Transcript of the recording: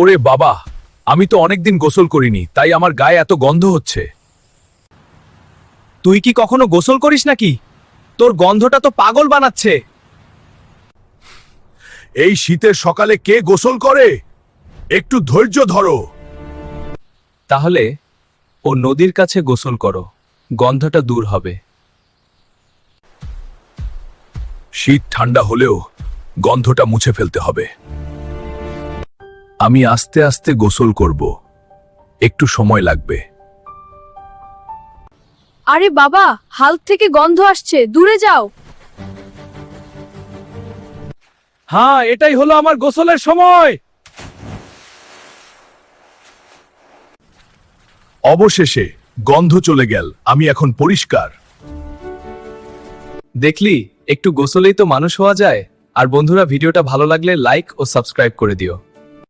ওরে বাবা, আমি তো অনেকদিন গোসল করিনি, তাই আমার গায়ে এত গন্ধ হচ্ছে। তুই কি কখনো গোসল করিস নাকি? তোর গন্ধটা তো পাগল বানাচ্ছে। এই শীতের সকালে কে গোসল করে? একটু ধৈর্য ধরো। তাহলে ও নদীর কাছে গোসল করো, গন্ধটা দূর হবে। শীত ঠান্ডা হলেও গন্ধটা মুছে ফেলতে হবে। আমি আস্তে আস্তে গোসল করব, একটু সময় লাগবে। আরে বাবা, হাল্ক থেকে গন্ধ আসছে, দূরে যাও। হ্যাঁ, এটাই হলো আমার গোসলের সময়। অবশেষে গন্ধ চলে গেল, আমি এখন পরিষ্কার। দেখলি, একটু গোসলেই তো মানুষ হওয়া যায়। আর বন্ধুরা, ভিডিওটা ভালো লাগলে লাইক ও সাবস্ক্রাইব করে দিও।